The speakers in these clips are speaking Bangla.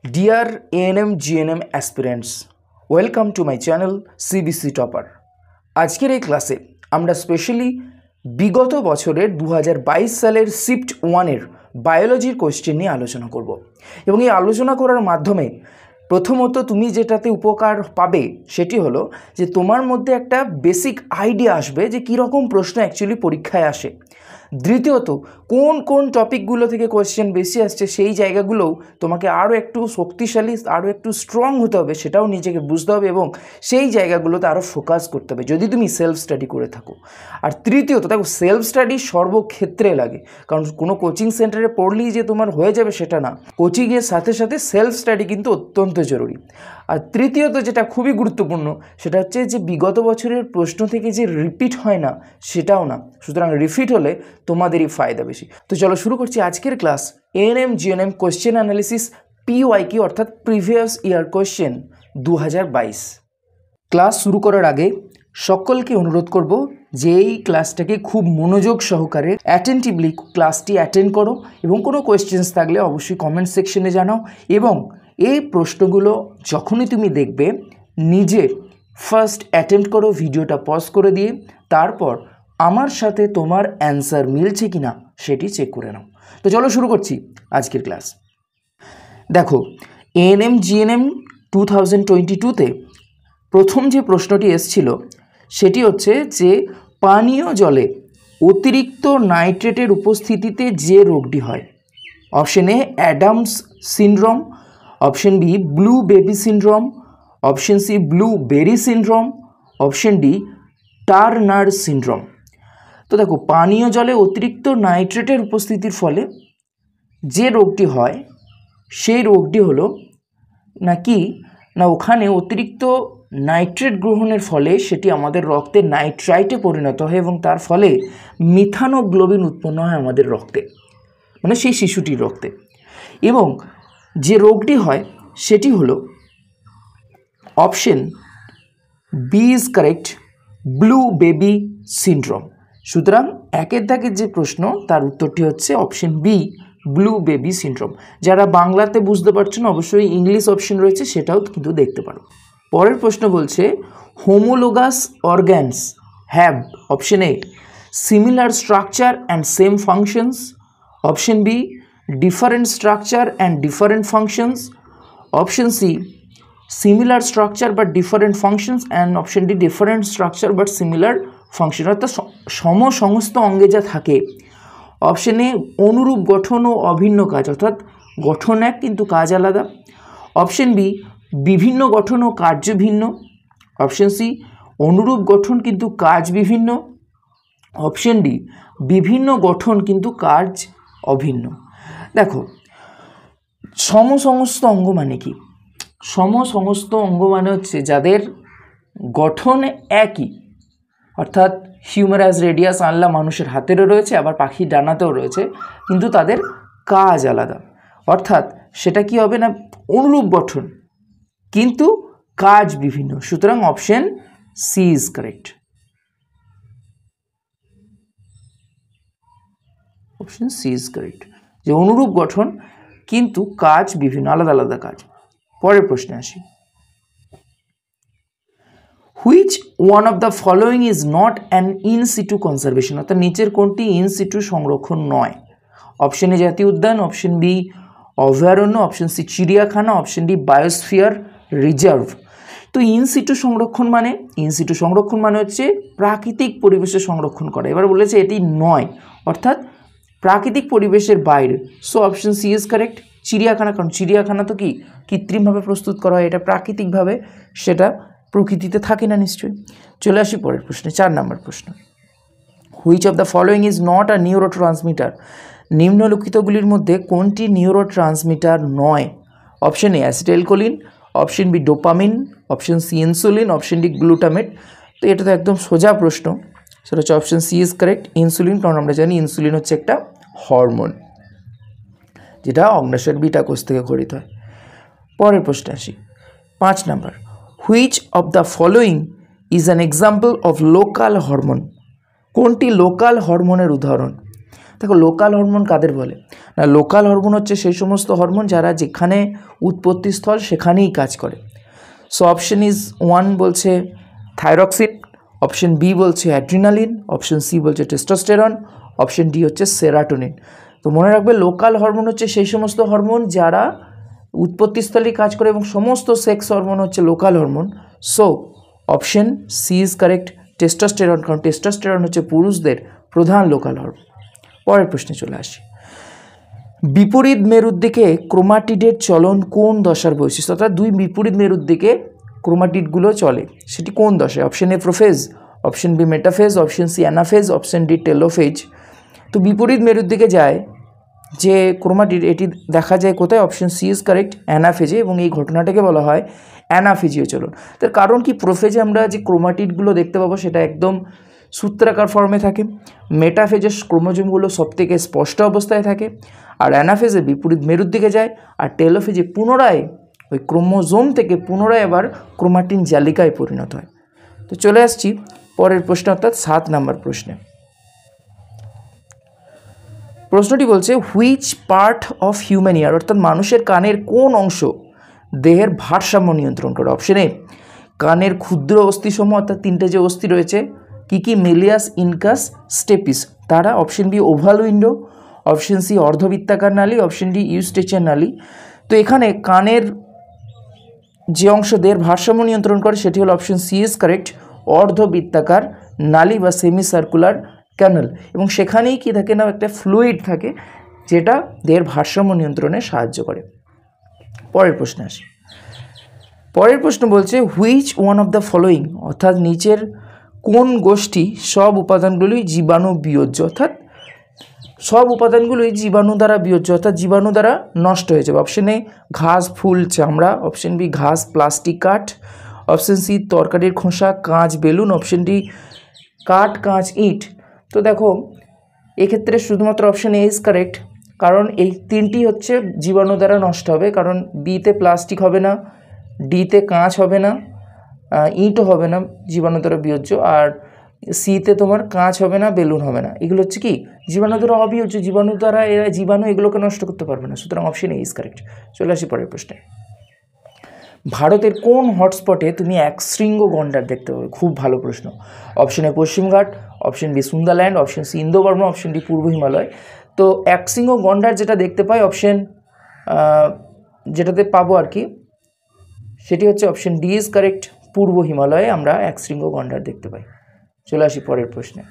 Dear ANM GNM aspirants, welcome to my channel CBC Topper. আজকের এই ক্লাসে আমরা স্পেশালি বিগত বছরের 2022 সালের শিফট 1 এর বায়োলজির কোশ্চেন নিয়ে আলোচনা করব এবং এই আলোচনা করার মাধ্যমে প্রথমত তুমি যেটাতে উপকার পাবে সেটি হলো যে তোমার মধ্যে একটা বেসিক আইডিয়া আসবে যে কী রকম প্রশ্ন অ্যাকচুয়ালি পরীক্ষায় আসে। দ্বিতীয়ত কোন কোন টপিকগুলো থেকে কোয়েশ্চেন বেশি আসছে সেই জায়গাগুলোও তোমাকে আরও একটু শক্তিশালী আরও একটু স্ট্রং হতে হবে, সেটাও নিজেকে বুঝতে হবে এবং সেই জায়গাগুলোতে আরও ফোকাস করতে হবে যদি তুমি সেলফ স্টাডি করে থাকো। আর তৃতীয়ত দেখো, সেলফ স্টাডি সর্বক্ষেত্রে লাগে, কারণ কোনো কোচিং সেন্টারে পড়লেই যে তোমার হয়ে যাবে সেটা না, কোচিংয়ের সাথে সাথে সেলফ স্টাডি কিন্তু অত্যন্ত জরুরি। আর তৃতীয়ত যেটা খুবই গুরুত্বপূর্ণ সেটা হচ্ছে যে বিগত বছরের প্রশ্ন থেকে যে রিপিট হয় না সেটাও না, সুতরাং রিপিট হলে তোমাদেরই ফায়দা বেশি। তো চলো শুরু করছি আজকের class ANM GNM question analysis PYQ অর্থাৎ প্রিভিয়াস ইয়ার কোয়েশ্চেন 2022। ক্লাস শুরু করার আগে সকলকে অনুরোধ করব যে এই ক্লাসটাকে খুব মনোযোগ সহকারে অ্যাটেন্টিভলি ক্লাসটি অ্যাটেন্ড করো এবং কোনো কোয়েশ্চেন্স থাকলে অবশ্যই কমেন্ট সেকশনে জানাও এবং এই প্রশ্নগুলো যখনই তুমি দেখবে নিজে ফার্স্ট অ্যাটেম্প্ট করো, ভিডিওটা পজ করে দিয়ে তারপর আমার সাথে তোমার অ্যান্সার মিলছে কি না সেটি চেক করে নাও। তো চলো শুরু করছি আজকের ক্লাস। দেখো, ANM GNM 2022-তে প্রথম যে প্রশ্নটি এসেছিল সেটি হচ্ছে যে পানীয় জলে অতিরিক্ত নাইট্রেটের উপস্থিতিতে যে রোগটি হয়। Option A Adams syndrome, option B blue baby syndrome, option C blue berry syndrome, option D Turner syndrome. তো দেখো, পানীয় জলে অতিরিক্ত নাইট্রেটের উপস্থিতির ফলে যে রোগটি হয় সেই রোগটি হলো না ওখানে অতিরিক্ত নাইট্রেট গ্রহণের ফলে সেটি আমাদের রক্তে নাইট্রাইটে পরিণত হয় এবং তার ফলে মিথানোগ্লোবিন উৎপন্ন হয় আমাদের রক্তে, মানে সেই শিশুটির রক্তে। এবং যে রোগটি হয় সেটি হলো option B is correct, blue baby syndrome. সুতরাং একের দাগের যে প্রশ্ন তার উত্তরটি হচ্ছে option B, blue baby syndrome. যারা বাংলাতে বুঝতে পারছো না অবশ্যই ইংলিশ অপশন রয়েছে সেটাও কিন্তু দেখতে পারো। পরের প্রশ্ন বলছে homologous organs have option A similar structure and same functions, option B different structure and different functions, option C similar structure but different functions and option D different structure but similar function. অর্থাৎ সমস্ত অঙ্গে যা থাকে। অপশন এ অনুরূপ গঠন ও অভিন্ন কাজ, অর্থাৎ গঠন এক কিন্তু কাজ আলাদা। অপশন বি বিভিন্ন গঠন ও কার্য ভিন্ন, অপশন সি অনুরূপ গঠন কিন্তু কাজ বিভিন্ন, অপশন ডি বিভিন্ন গঠন কিন্তু কাজ অভিন্ন। দেখো, সমস্ত অঙ্গ মানে কি? সমস্ত অঙ্গ মানে হচ্ছে যাদের গঠন একই, অর্থাৎ হিউমেরাস রেডিয়াস আনলা মানুষের হাতেরও রয়েছে আবার পাখির ডানাতেও রয়েছে, কিন্তু তাদের কাজ আলাদা। অর্থাৎ সেটা কি হবে না, অনুরূপ গঠন কিন্তু কাজ বিভিন্ন। সুতরাং option C is correct. Option C is correct, যে অনুরূপ গঠন কিন্তু কাজ বিভিন্ন, আলাদা আলাদা কাজ। পরের প্রশ্নে আসি, which one of the following is not an in situ conservation, অর্থাৎ নিচের কোনটি ইন সিটু সংরক্ষণ নয়? অপশন এ জাতীয় উদ্যান, অপশন বি অভয়ারণ্য, অপশন সি চিড়িয়াখানা, অপশন ডি বায়োস্ফিয়ার রিজার্ভ। তো ইন সিটু সংরক্ষণ মানে হচ্ছে প্রাকৃতিক পরিবেশে সংরক্ষণ করা। এবার বলেছে এটি নয়, অর্থাৎ প্রাকৃতিক পরিবেশের বাইরে। So option C is correct, চিড়িয়াখানা। কারণ চিড়িয়াখানা তো কি কৃত্রিমভাবে প্রস্তুত করা হয়, এটা প্রাকৃতিকভাবে সেটা প্রকৃতিতে থাকে না নিশ্চয়ই। চলে আসি পরের প্রশ্নে, 4 নম্বর প্রশ্ন। Which of the following is not a neurotransmitter, নিম্নলিখিতগুলির মধ্যে কোনটি নিউরো ট্রান্সমিটার নয়? Option A acetylcholine, option B dopamine, option C insulin, option D glutamate. তো এটা তো একদম সোজা প্রশ্ন, সেটা হচ্ছে option C is correct, insulin. কারণ আমরা জানি ইনসুলিন হচ্ছে একটা হরমোন যেটা অগ্ন্যাশয়ের বিটা কোষ থেকে গঠিত হয়। পরের প্রশ্নে আসি, 5 নম্বর। Which of the following is an example of local hormone, কোনটি লোকাল হরমোনের উদাহরণ? দেখো, লোকাল হরমোন কাদের বলে না লোকাল হরমোন হচ্ছে সেই সমস্ত হরমোন যারা যেখানে উৎপত্তিস্থল সেখানেই কাজ করে। সো অপশন ইজ 1 বলছে থাইরক্সিন, অপশন বি বলছে অ্যাড্রিনালিন, অপশন সি বলছে টেস্টোস্টেরন, অপশন ডি হচ্ছে সেরাটোনিন। তো মনে রাখবে লোকাল হরমোন হচ্ছে সেই সমস্ত হরমোন যারা উৎপত্তিস্থলেই কাজ করে এবং সমস্ত সেক্স হরমোন হচ্ছে local hormone. So option C is correct, testosterone, কারণ টেস্টোস্টেরন হচ্ছে পুরুষদের প্রধান লোকাল হরমোন। পরের প্রশ্নে চলে আসি। বিপরীত মেরুর দিকে ক্রোমাটিডের চলন কোন দশার বৈশিষ্ট্য? অর্থাৎ দুই বিপরীত মেরুর দিকে ক্রোমাটিডগুলো চলে, সেটি কোন দশায়? Option A prophase, option B metaphase, option C anaphase, option D telophase. তো বিপরীত মেরুর দিকে যায় যে ক্রোমাটিড, এটি দেখা যায় কোথায়? অপশন সি ইজ কারেক্ট, অ্যানাফেজে, এবং এই ঘটনাটাকে বলা হয় অ্যানাফেজীয় চলন। তার কারণ কি? প্রোফেজে আমরা যে ক্রোমাটিডগুলো দেখতে পাবো সেটা একদম সূত্রাকার ফর্মে থাকে, মেটাফেজের ক্রোমোজোমগুলো সবথেকে স্পষ্ট অবস্থায় থাকে, আর অ্যানাফেজে বিপরীত মেরুর দিকে যায়, আর টেলোফেজে পুনরায় ওই ক্রোমোজোম থেকে পুনরায় আবার ক্রোমাটিন জালিকায় পরিণত হয়। তো চলে আসছি পরের প্রশ্ন, অর্থাৎ 7 নম্বর প্রশ্নে। প্রশ্নটি বলছে হুইচ পার্ট অফ হিউম্যান ইয়ার, অর্থাৎ মানুষের কানের কোন অংশ দেহের ভারসাম্য নিয়ন্ত্রণ করে? অপশন এ কানের ক্ষুদ্র অস্থিসমূহ, অর্থাৎ 3টে যে অস্থি রয়েছে, কি মেলিয়াস, ইনকাস, স্টেপিস তারা। Option B oval window, option C অর্ধবৃত্তাকার নালী, অপশন ডি ইউস্টেচিয়ান নালী। তো এখানে কানের যে অংশ দেহের ভারসাম্য নিয়ন্ত্রণ করে সেটি হলো অপশন সি ইজ কারেক্ট, অর্ধবৃত্তাকার নালী বা সেমি সার্কুলার ক্যানেল, এবং সেখানেই কি থাকে না, একটা ফ্লুইড থাকে যেটা দেহের ভারসাম্য নিয়ন্ত্রণে সাহায্য করে। পরের প্রশ্নে আসি। পরের প্রশ্ন বলছে which one of the following, অর্থাৎ নিচের কোন গোষ্ঠী সব উপাদানগুলোই জীবাণু বিয়োজ্য, অর্থাৎ সব উপাদানগুলোই জীবাণু দ্বারা বিয়োজ্য, অর্থাৎ জীবাণু দ্বারা নষ্ট হয়ে যাবে? অপশন এ ঘাস, ফুল, চামড়া, অপশন বি ঘাস, প্লাস্টিক, কাঠ, অপশন সি তরকারির খোসা, কাঁচ, বেলুন, অপশন ডি কাঠ, কাঁচ, ইট। তো দেখো এক্ষেত্রে শুধুমাত্র অপশন এ ইজ কারেক্ট, কারণ এই 3টি হচ্ছে জীবাণু দ্বারা নষ্ট হবে, কারণ বিতে প্লাস্টিক হবে না, ডিতে কাঁচ হবে না, ইটও হবে না জীবাণু দ্বারা বিয়োজ্য, আর সিতে তোমার কাঁচ হবে না, বেলুন হবে না। এগুলো হচ্ছে কি জীবাণু দ্বারা অবিয়োজ্য, জীবাণু দ্বারা জীবাণু এগুলোকে নষ্ট করতে পারবে না, সুতরাং অপশন এ ইজ কারেক্ট। চলে আসি পরের প্রশ্নে। ভারতের কোন হটস্পটে তুমি একশৃঙ্গ গন্ডার দেখতে পাবে? খুব ভালো প্রশ্ন। অপশন এ পশ্চিমঘাট, অপশন বি সুন্দরল্যান্ড, option C Indo Burma, option D পূর্ব হিমালয়। তো একশৃঙ্গ গন্ডার যেটা দেখতে পাই, অপশন যেটাতে পাবো আর কি, সেটি হচ্ছে অপশন ডি ইজ কারেক্ট, পূর্ব হিমালয়ে আমরা একশৃঙ্গ গন্ডার দেখতে পাই। চলে আসি পরের প্রশ্নে।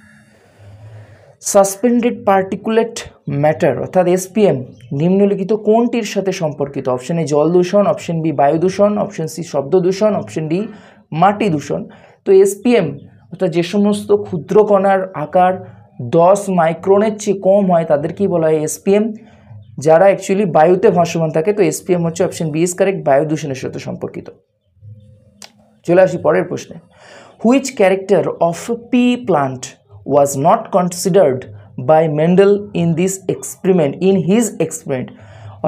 সাসপেন্ডেড পার্টিকুলেট ম্যাটার অর্থাৎ এসপিএম নিম্নলিখিত কোনটির সাথে সম্পর্কিত? অপশন এ জল দূষণ, অপশন বি বায়ু দূষণ, অপশন সি শব্দ দূষণ, অপশন ডি মাটি দূষণ। তো এসপিএম অর্থাৎ যে সমস্ত ক্ষুদ্র কণার আকার 10 মাইক্রনের চেয়ে কম হয় তাদেরকেই বলা হয় এসপিএম, যারা অ্যাকচুয়ালি বায়ুতে ভাসমান থাকে। তো এসপিএম হচ্ছে অপশন বি ইজ কারেক্ট, বায়ু দূষণের সাথে সম্পর্কিত। চলে আসি পরের প্রশ্নে। Which character of P plant was not considered by Mendel in this experiment, in his experiment,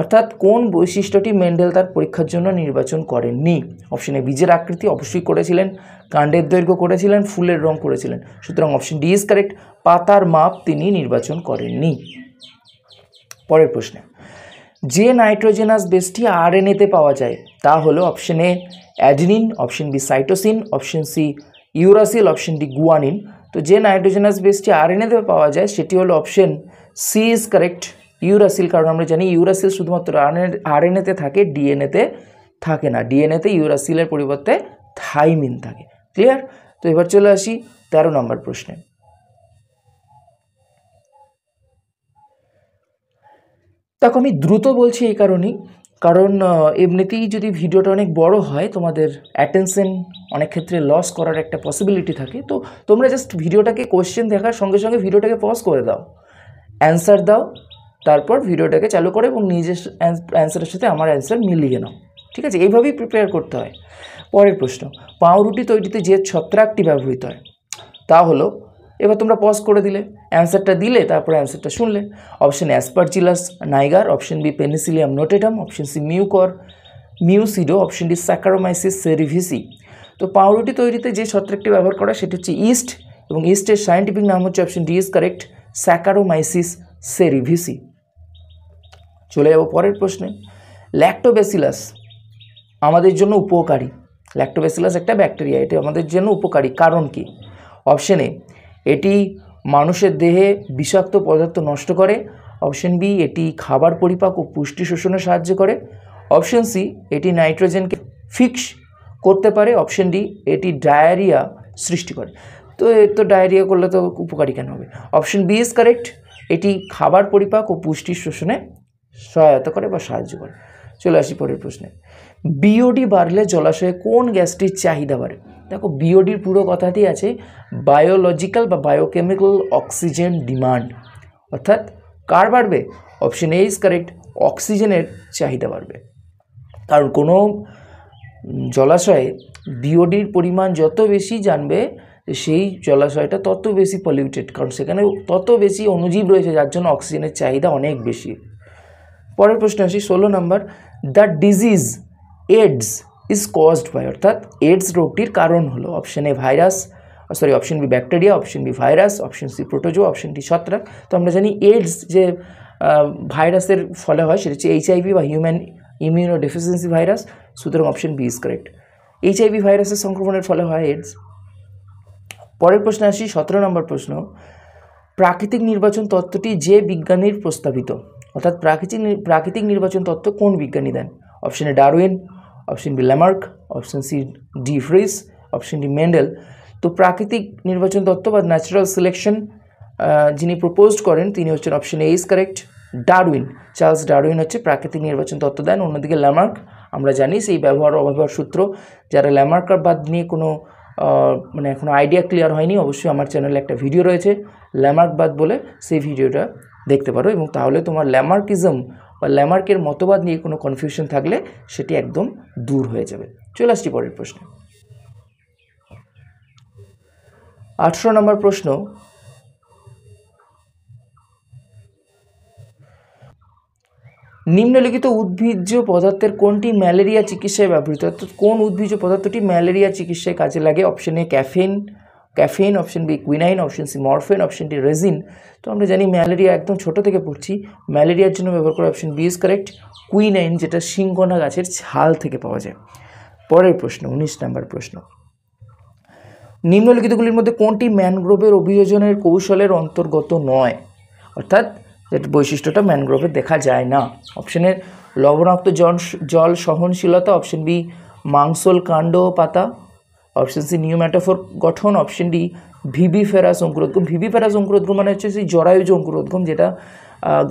অর্থাৎ কোন বৈশিষ্ট্যটি মেন্ডেল তার পরীক্ষার জন্য নির্বাচন করেননি? অপশন এ বীজের আকৃতি অবশ্যই করেছিলেন, কাণ্ডের দৈর্ঘ্য করেছিলেন, ফুলের রং করেছিলেন, সুতরাং অপশন ডি ইজ কারেক্ট, পাতার মাপ তিনি নির্বাচন করেননি। পরের প্রশ্নে। যে নাইট্রোজেনাস বেসটি আরএনএতে পাওয়া যায় তা হলো option A adenine, option B cytosine, option C uracil, option D guanine. তো যে নাইট্রোজেনাস বেসটি আরএনএতে পাওয়া যায় সেটি হলো option C is correct, uracil, কারণ আমরা জানি ইউরাসিল শুধুমাত্র আরএনএতে থাকে, ডিএনএতে থাকে না। ডিএনএতে ইউরাসিলের পরিবর্তে থাইমিন থাকে। ক্লিয়ার? তো এবার চলে আসি 13 নম্বর প্রশ্নে। দেখো আমি দ্রুত বলছি এই কারণেই, কারণ এমনিতেই যদি ভিডিওটা অনেক বড় হয় তোমাদের অ্যাটেনশন অনেক ক্ষেত্রে লস করার একটা পসিবিলিটি থাকে। তো তোমরা জাস্ট ভিডিওটাকে কোশ্চেন দেখার সঙ্গে সঙ্গে ভিডিওটাকে পজ করে দাও, অ্যান্সার দাও, তারপর ভিডিওটাকে চালু করো এবং নিজের অ্যান্সারের সাথে আমার অ্যান্সার মিলিয়ে নাও। ঠিক আছে? এইভাবেই প্রিপেয়ার করতে হয়। পরের প্রশ্ন। পাউরুটি তৈরিতে যে ছত্রাকটি ব্যবহৃত হয় তা হলো, এবার তোমরা পজ করে দিলে, অ্যান্সারটা দিলে, তারপরে অ্যান্সারটা শুনলে। Option Aspergillus niger, option B Penicillium notatum, option C mucedo, option D Saccharomyces cerevisiae. তো পাউরুটি তৈরিতে যে ছত্রাকটি ব্যবহার করা সেটা হচ্ছে ইস্ট, এবং ইস্টের সায়েন্টিফিক নাম হচ্ছে option D is correct, Saccharomyces cerevisiae. চলে যাব পরের প্রশ্নে। ল্যাক্টোব্যাসিলাস আমাদের জন্য উপকারী। ল্যাক্টোব্যাসিলাস একটা ব্যাকটেরিয়া, এটি আমাদের জন্য উপকারী, কারণ কি? অপশন এ, এটি মানুষের দেহে বিষাক্ত পদার্থ নষ্ট করে। অপশন বি, এটি খাবার পরিপাক ও পুষ্টি শোষণে সাহায্য করে। অপশন সি, এটি নাইট্রোজেনকে ফিক্স করতে পারে। অপশন ডি, এটি ডায়রিয়া সৃষ্টি করে। তো ডায়রিয়া করলে তো উপকারী কেন হবে? অপশন বি ইজ কারেক্ট, এটি খাবার পরিপাক ও পুষ্টি শোষণে সহায়তা করে বা সাহায্য করে। চলে আসি পরের প্রশ্নে। বিওডি বাড়লে জলাশয়ে কোন গ্যাসটির চাহিদা বাড়ে? দেখো, বিওডির পুরো কথাটি আছে বায়োলজিক্যাল বা বায়োকেমিক্যাল অক্সিজেন ডিমান্ড, অর্থাৎ কার বাড়বে? অপশন এ ইজ কারেক্ট, অক্সিজেনের চাহিদা বাড়বে। কারণ কোনো জলাশয়ে বিওডির পরিমাণ যত বেশি জানবে, সেই জলাশয়টা তত বেশি পলিউটেড, কারণ সেখানে তত বেশি অণুজীব রয়েছে, যার জন্য অক্সিজেনের চাহিদা অনেক বেশি। পরের প্রশ্ন আসি 16 নম্বর। The disease AIDS is caused by, অর্থাৎ এইডস রোগটির কারণ হলো option A virus, option B bacteria, option B virus, option C protozoa, option D ছত্রাক। তো আমরা জানি এইডস যে ভাইরাসের ফলে হয় সেটা হচ্ছে এইচআইভি বা হিউম্যান ইমিউনোডেফিসিয়েন্সি ভাইরাস, সুতরাং option B is correct. HIV ভাইরাসের সংক্রমণের ফলে হয় এইডস। পরের প্রশ্নে আসি 17 নম্বর প্রশ্ন। প্রাকৃতিক নির্বাচন তত্ত্বটি যে বিজ্ঞানীর প্রস্তাবিত, অর্থাৎ প্রাকৃতিক নির্বাচন তত্ত্ব কোন বিজ্ঞানী দেন? Option A Darwin, option B Lamarck, option C de Vries, option D Mendel. তো প্রাকৃতিক নির্বাচন তত্ত্ব বা ন্যাচারাল সিলেকশন যিনি প্রপোজড করেন তিনি হচ্ছেন, option A is correct, Darwin. Charles Darwin হচ্ছে প্রাকৃতিক নির্বাচন তত্ত্ব দেন। অন্যদিকে ল্যামার্ক, আমরা জানি সেই ব্যবহার অব্যবহার সূত্র, যারা ল্যামার্কারবাদ নিয়ে কোনো মানে এখনও আইডিয়া ক্লিয়ার হয়নি, অবশ্যই আমার চ্যানেলে একটা ভিডিও রয়েছে ল্যামার্কবাদ বলে, সেই ভিডিওটা দেখতে পারো, এবং তাহলে তোমার ল্যামার্কিজম বা ল্যামার্কের মতবাদ নিয়ে কোনো কনফিউশন থাকলে সেটি একদম দূর হয়ে যাবে। চলে আসছি পরের প্রশ্নে। 18 নম্বর প্রশ্ন। নিম্নলিখিত উদ্ভিজ্জ পদার্থের কোনটি ম্যালেরিয়া চিকিৎসায় ব্যবহৃত? অর্থাৎ কোন উদ্ভিজ্জ পদার্থটি ম্যালেরিয়া চিকিৎসায় কাজে লাগে? Option A caffeine, option B quinine, option C morphine, option D resin. তো আমরা জানি ম্যালেরিয়া একদম ছোট থেকে পড়ছি, ম্যালেরিয়ার জন্য ব্যবহার করে option B is correct, quinine, যেটা সিংকোনা গাছের ছাল থেকে পাওয়া যায়। পরের প্রশ্ন 19 নম্বর প্রশ্ন। নিম্নলিখিতগুলির মধ্যে কোনটি ম্যানগ্রোভের অভিযোজনের কৌশলের অন্তর্গত নয়? অর্থাৎ যেটা বৈশিষ্ট্যটা ম্যানগ্রোভের দেখা যায় না। অপশনের লবণাক্ত জল সহনশীলতা, অপশন বি মাংসল কাণ্ড ও পাতা, অপশন সি নিউম্যাটোফোর গঠন, অপশন ডি ভিভিফেরাস অঙ্কুরোদ্গম। ভিভিফেরাস অঙ্কুরোদ্গম মানে হচ্ছে সেই জরায়ুজ অঙ্কুরোদ্গম, যেটা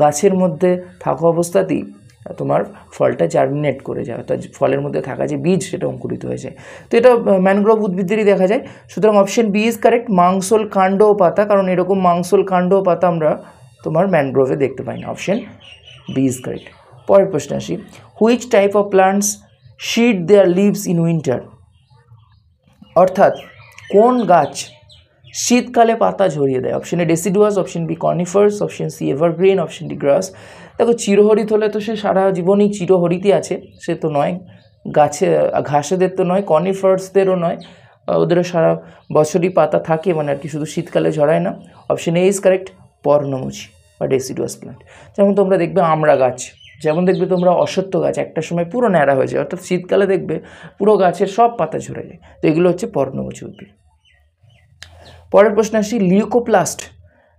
গাছের মধ্যে থাকা অবস্থাতেই তোমার ফলটা জার্মিনেট করে যায়, অর্থাৎ ফলের মধ্যে থাকা যে বীজ সেটা অঙ্কুরিত হয়ে যায়। তো এটা ম্যানগ্রোভ উদ্ভিদেরই দেখা যায়, সুতরাং অপশন বি ইজ কারেক্ট, মাংসল কাণ্ড ও পাতা, কারণ এরকম মাংসল কাণ্ড ও পাতা আমরা তোমার ম্যানগ্রোভে দেখতে পাই না। Option B is correct. পরের প্রশ্নে আসি। Which type of plants shed their leaves in winter? অর্থাৎ কোন গাছ শীতকালে পাতা ঝরিয়ে দেয়? Option A deciduous, option B conifers, option C evergreen, option D grass. দেখো, চিরহরিত হলে তো সে সারা জীবনই চিরহরিতই আছে, সে তো নয়, ঘাসেদের তো নয়, কনিফার্সদেরও নয়, ওদেরও সারা বছরই পাতা থাকে, মানে আর কি, শুধু শীতকালে ঝরায় না। অপশন এ ইজ কারেক্ট, পর্ণমোচী বা ডেসিডুয়াস প্লান্ট। যেমন তোমরা দেখবে আমড়া গাছ, যেমন দেখবে তোমরা অশ্বত্থ গাছ একটা সময় পুরো ন্যাড়া হয়ে যায়, অর্থাৎ শীতকালে দেখবে পুরো গাছের সব পাতা ঝরে যায়। তো এগুলো হচ্ছে পর্ণমোচী উদ্ভিদ। পরের প্রশ্ন আসি। লিউকোপ্লাস্ট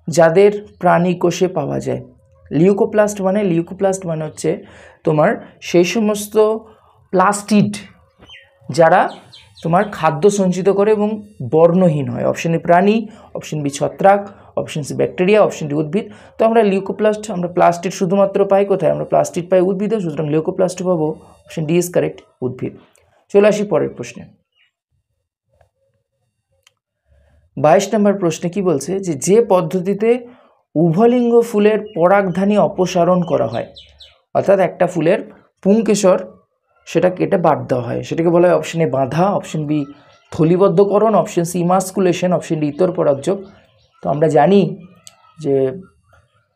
যাদের প্রাণী কোষে পাওয়া যায়। লিউকোপ্লাস্ট মানে হচ্ছে তোমার সেই সমস্ত প্লাস্টিড যারা তোমার খাদ্য সঞ্চিত করে এবং বর্ণহীন হয়। অপশন এ প্রাণী, অপশন বি ছত্রাক, option C bacteria, option D উদ্ভিদ। তো আমরা প্লাস্টিড শুধুমাত্র পাই কোথায়? আমরা প্লাস্টিড পাই উদ্ভিদে, সুতরাং লিউকোপ্লাস্ট পাবো। অপশন ডি ইজ কারেক্ট, উদ্ভিদ। চলে আসি পরের প্রশ্নে। 22 নম্বর প্রশ্নে কি বলছে? যে পদ্ধতিতে উভলিঙ্গ ফুলের পরাগধানী অপসারণ করা হয়, অর্থাৎ একটা ফুলের পুংকেশর সেটা কেটে বাদ দেওয়া হয়, সেটাকে বলা হয় অপশন এ বাঁধা, অপশন বি থলিবদ্ধকরণ, option C emasculation, option D ইতর পরাগযোগ। তো আমরা জানি যে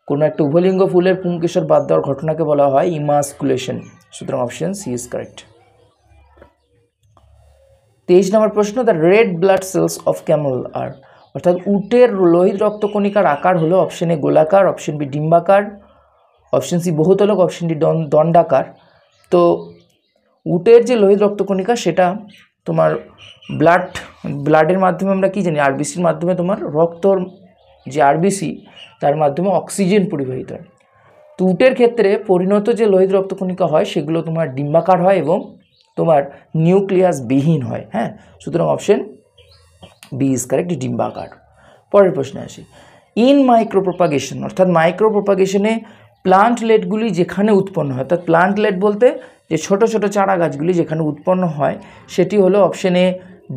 কোনো একটা উভলিঙ্গ ফুলের পুংকেশর বাদ দেওয়ার ঘটনাকে বলা হয় ইমাস্কুলেশন, সুতরাং অপশন সি ইজ কারেক্ট। 23 নম্বর প্রশ্ন। The red blood cells of camel are, অর্থাৎ উটের লোহিত রক্তকণিকার আকার হলো অপশন এ গোলাকার, অপশন বি ডিম্বাকার, অপশন সি বহুতলক, অপশন ডি দণ্ডাকার। তো উটের যে লোহিত রক্তকণিকা সেটা তোমার ব্লাডের মাধ্যমে আমরা কি জানি, আরবিসির মাধ্যমে তোমার রক্তর যে আরবিসি তার মাধ্যমে অক্সিজেন পরিবাহিত হয়। তো উটের ক্ষেত্রে পরিণত যে লোহিত রক্তকণিকা হয় সেগুলো তোমার ডিম্বাকার হয় এবং তোমার নিউক্লিয়াস বিহীন হয়। হ্যাঁ, সুতরাং অপশন বি ইজ কারেক্ট, ডিম্বাকার। পরের প্রশ্নে আসি। ইন মাইক্রোপ্রোপাগেশন, অর্থাৎ মাইক্রোপ্রোপাগেশনে প্লান্টলেটগুলি যেখানে উৎপন্ন হয়, অর্থাৎ প্লান্টলেট বলতে যে ছোট ছোট চারা গাছগুলি যেখানে উৎপন্ন হয় সেটি হলো অপশন এ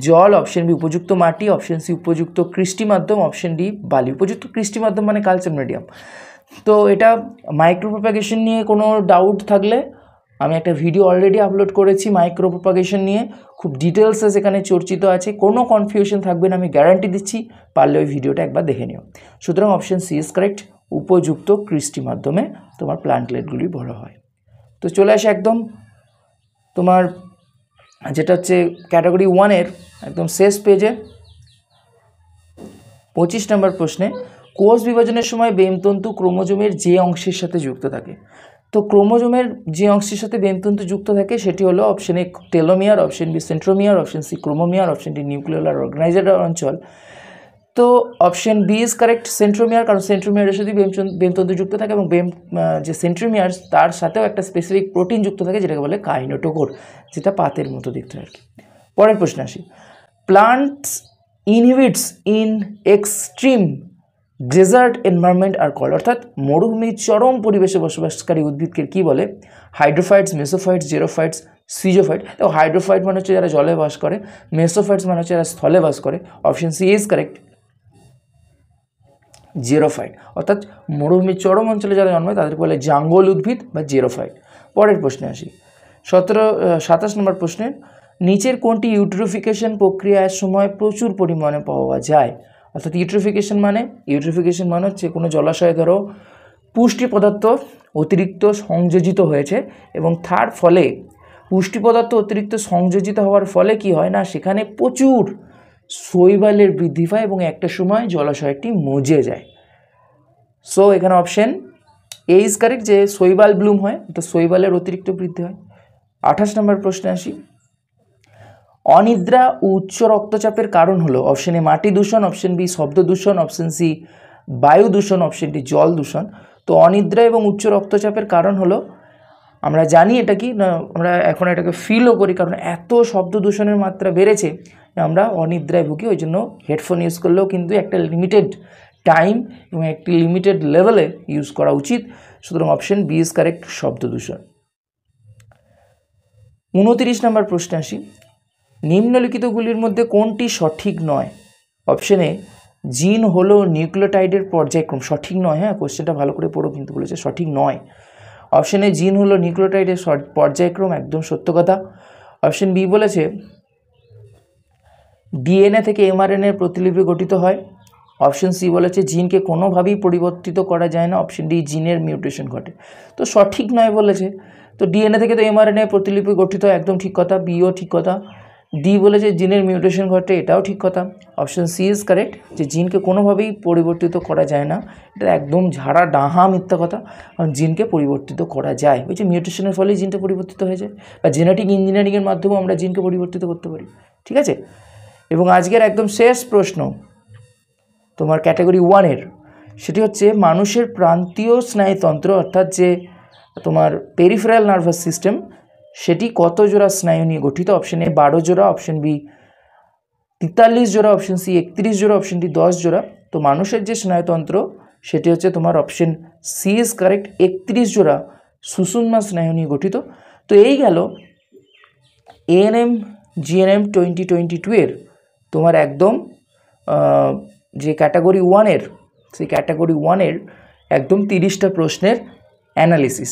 জল, অপশন বি উপযুক্ত মাটি, অপশন সি উপযুক্ত কৃষ্টি মাধ্যম, অপশন ডি বালি। উপযুক্ত কৃষ্টি মাধ্যম মানে কালচার মিডিয়াম। তো এটা মাইক্রোপ্রোপাগেশন নিয়ে কোনো ডাউট থাকলে আমি একটা ভিডিও অলরেডি আপলোড করেছি মাইক্রোপ্রোপাগেশন নিয়ে, খুব ডিটেলসে সেখানে চর্চিত আছে, কোনো কনফিউশন থাকবে না, আমি গ্যারান্টি দিচ্ছি। পারলে ওই ভিডিওটা একবার দেখে নিও। সুতরাং অপশন সি ইজ কারেক্ট, উপযুক্ত কৃষ্টি মাধ্যমে তোমার প্লান্টলেটগুলি বড় হয়। তো চলে আসে একদম তোমার যেটা হচ্ছে ক্যাটাগরি 1-এর একদম শেষ পেজে 25 নম্বর প্রশ্নে। কোষ বিভাজনের সময় বেমতন্তু ক্রোমোজোমের যে অংশের সাথে যুক্ত থাকে। তো ক্রোমোজোমের যে অংশের সাথে বেমতন্তু যুক্ত থাকে সেটি হলো option A telomere, option B centromere, option C chromomere, option D nuclear organizer অঞ্চল। তো option B is correct, centromere, কারণ সেন্ট্রোমিয়ারের সাথে বেমতন্তু যুক্ত থাকে এবং যে সেন্ট্রোমিয়ার তার সাথেও একটা স্পেসিফিক প্রোটিন যুক্ত থাকে যেটাকে বলে কাইনেটোকোর, যেটা পাতের মতো দেখতে হয় আর কি। পরের প্রশ্নে আসি। Plants inhibits in extreme desert environment are call, অর্থাৎ মরুভূমির চরম পরিবেশে বসবাসকারী উদ্ভিদকে কি বলে? হাইড্রোফাইটস, মেসোফাইটস, জেরোফাইটস, সিজোফাইট। তো হাইড্রোফাইট মানে হচ্ছে যারা জলে বাস করে, মেসোফাইটস মানে হচ্ছে যারা স্থলে বাস করে। Option C is correct, xerophyte. অর্থাৎ মরুভূমির চরম অঞ্চলে যারা জন্মায় তাদেরকে বলে জাঙ্গল উদ্ভিদ বা জেরোফাইট। পরের প্রশ্নে আসি। 27 নম্বর প্রশ্নের, নিচের কোনটি ইউট্রোফিকেশন প্রক্রিয়ার সময় প্রচুর পরিমাণে পাওয়া যায়? অর্থাৎ ইউট্রোফিকেশন মানে হচ্ছে কোনো জলাশয়ে ধরো পুষ্টি পদার্থ অতিরিক্ত সংযোজিত হয়েছে এবং তার ফলে পুষ্টি পদার্থ অতিরিক্ত সংযোজিত হওয়ার ফলে কি হয় না, সেখানে প্রচুর শৈবালের বৃদ্ধি পায় এবং একটা সময় জলাশয়টি মজে যায়। সো এখানে অপশন এ ইজ কারেক্ট, যে শৈবাল ব্লুম হয়, তো শৈবালের অতিরিক্ত বৃদ্ধি হয়। 28 নম্বর প্রশ্নে আসি। অনিদ্রা ও উচ্চ রক্তচাপের কারণ হলো অপশন এ মাটি দূষণ, অপশন বি শব্দ দূষণ, অপশন সি বায়ু দূষণ, অপশন ডি জল দূষণ। তো অনিদ্রা এবং উচ্চ রক্তচাপের কারণ হলো, আমরা জানি এটা কি না, আমরা এখন এটাকে ফিলও করি, কারণ এত শব্দ দূষণের মাত্রা বেড়েছে আমরা অনিদ্রায় ভুগি। ওই জন্য হেডফোন ইউজ করলেও কিন্তু একটা লিমিটেড টাইম এবং একটি লিমিটেড লেভেলে ইউজ করা উচিত। সুতরাং অপশন বি ইজ কারেক্ট, শব্দ দূষণ। 29 নম্বর প্রশ্নে আসি। নিম্নলিখিতগুলির মধ্যে কোনটি সঠিক নয়? অপশন এ জিন হলো নিউক্লিওটাইডের পর্যায়ক্রম, সঠিক নয়। হ্যাঁ, কোশ্চেনটা ভালো করে পড়ো, কিন্তু বলেছে সঠিক নয়। অপশন এ জিন হলো নিউক্লিওটাইডের পর্যায়ক্রম, একদম সত্য কথা। অপশন বি বলেছে ডিএনএ থেকে এমআরএনএর প্রতিলিপি গঠিত হয়। অপশন সি বলেছে জিনকে কোনোভাবেই পরিবর্তিত করা যায় না। অপশন ডি জিনের মিউটেশন ঘটে। তো সঠিক নয় বলেছে, তো ডিএনএ থেকে তো এমআরএনএ প্রতিলিপি গঠিত হয়, একদম ঠিক কথা। বিও ঠিক কথা। ডি বলেছে জিনের মিউটেশন ঘটে, এটাও ঠিক কথা। অপশন সি ইজ কারেক্ট, যে জিনকে কোনোভাবেই পরিবর্তিত করা যায় না, এটা একদম ঝাড়া ডাহা মিথ্যা কথা। কারণ জিনকে পরিবর্তিত করা যায়, ওই যে মিউটেশনের ফলেই জিনটা পরিবর্তিত হয়ে যায়, বা জেনেটিক ইঞ্জিনিয়ারিংয়ের মাধ্যমেও আমরা জিনকে পরিবর্তিত করতে পারি। ঠিক আছে, এবং আজকের একদম শেষ প্রশ্ন তোমার ক্যাটাগরি 1-এর, সেটি হচ্ছে মানুষের প্রান্তীয় স্নায়ুতন্ত্র, অর্থাৎ যে তোমার পেরিফেরাল নার্ভাস সিস্টেম, সেটি কত জোড়া স্নায়ু নিয়ে গঠিত? অপশন এ 12 জোড়া, অপশন বি 43 জোড়া, অপশন সি 31 জোড়া, অপশন ডি 10 জোড়া। তো মানুষের যে স্নায়ুতন্ত্র সেটি হচ্ছে তোমার অপশন সি ইজ কারেক্ট, 31 জোড়া সুষুম্না স্নায়ু নিয়ে গঠিত। তো এই গেল এএনএম জিএনএম 2022-এর তোমার একদম যে ক্যাটাগরি 1-এর, সেই ক্যাটাগরি 1-এর একদম 30টা প্রশ্নের অ্যানালিসিস।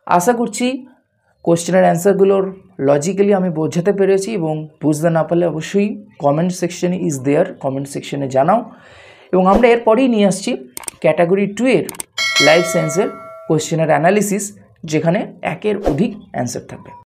আশা করছি কোশ্চেনের অ্যান্সারগুলোর লজিক্যালি আমি বোঝাতে পেরেছি, এবং বুঝতে না পারলে অবশ্যই কমেন্ট সেকশনে ইজ দেয়ার, কমেন্ট সেকশনে জানাও। এবং আমরা এরপরেই নিয়ে আসছি ক্যাটাগরি 2-এর লাইফ সায়েন্সের কোশ্চেনের অ্যানালিসিস, যেখানে 1-এর অধিক অ্যান্সার থাকবে।